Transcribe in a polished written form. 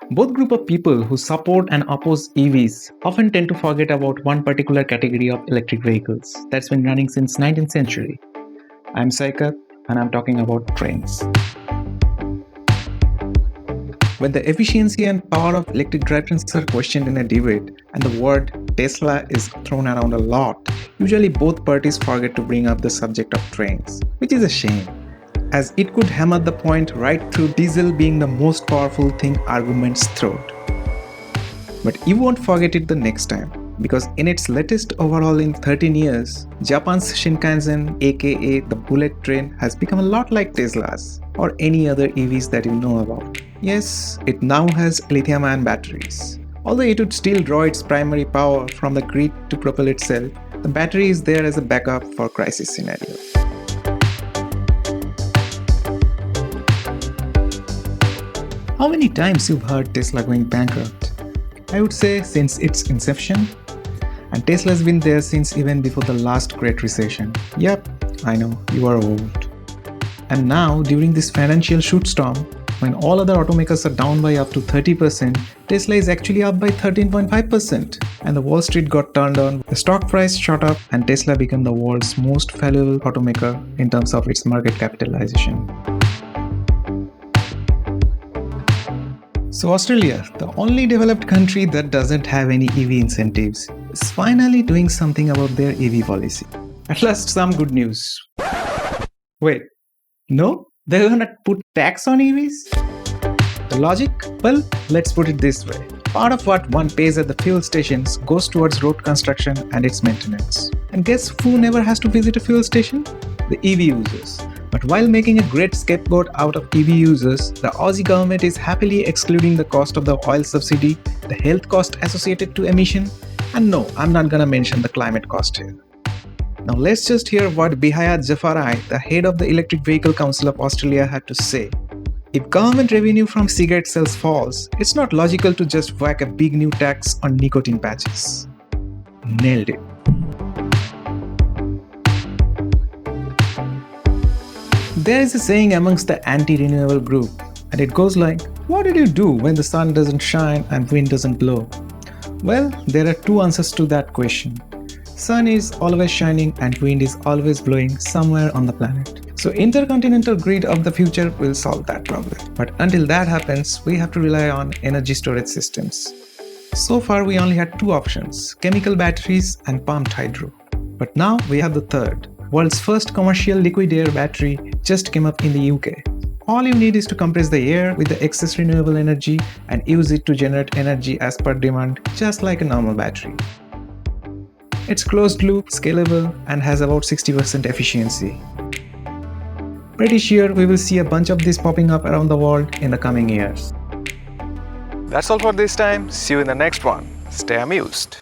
Both group of people who support and oppose EVs often tend to forget about one particular category of electric vehicles that's been running since 19th century. I'm Saikat and I'm talking about trains. When the efficiency and power of electric drivetrains are questioned in a debate and the word Tesla is thrown around a lot, usually both parties forget to bring up the subject of trains, which is a shame, as it could hammer the point right through diesel being the most powerful thing arguments throat. But you won't forget it the next time, because in its latest overhaul in 13 years, Japan's Shinkansen aka the bullet train has become a lot like Tesla's or any other EVs that you know about. Yes, it now has lithium-ion batteries. Although it would still draw its primary power from the grid to propel itself, the battery is there as a backup for crisis scenarios. How many times you've heard Tesla going bankrupt? I would say since its inception. And Tesla's been there since even before the last Great Recession. Yep, I know, you are old. And now, during this financial shootstorm, when all other automakers are down by up to 30%, Tesla is actually up by 13.5%. And the Wall Street got turned on, the stock price shot up, and Tesla became the world's most valuable automaker in terms of its market capitalization. So Australia, the only developed country that doesn't have any EV incentives, is finally doing something about their EV policy. At last, some good news. Wait, no? They're gonna put tax on EVs? The logic? Well, let's put it this way. Part of what one pays at the fuel stations goes towards road construction and its maintenance. And guess who never has to visit a fuel station? The EV users. But while making a great scapegoat out of EV users, the Aussie government is happily excluding the cost of the oil subsidy, the health cost associated to emission, and no, I'm not gonna mention the climate cost here. Now let's just hear what Bihayat Jafarai, the head of the Electric Vehicle Council of Australia, had to say. If government revenue from cigarette sales falls, it's not logical to just whack a big new tax on nicotine patches. Nailed it. There is a saying amongst the anti-renewable group, and it goes like, what did you do when the sun doesn't shine and wind doesn't blow? Well, there are two answers to that question. Sun is always shining and wind is always blowing somewhere on the planet. So intercontinental grid of the future will solve that problem. But until that happens, we have to rely on energy storage systems. So far we only had two options, chemical batteries and pumped hydro. But now we have the third. World's first commercial liquid air battery just came up in the UK. All you need is to compress the air with the excess renewable energy and use it to generate energy as per demand, just like a normal battery. It's closed loop, scalable, and has about 60% efficiency. Pretty sure we will see a bunch of these popping up around the world in the coming years. That's all for this time. See you in the next one. Stay amused.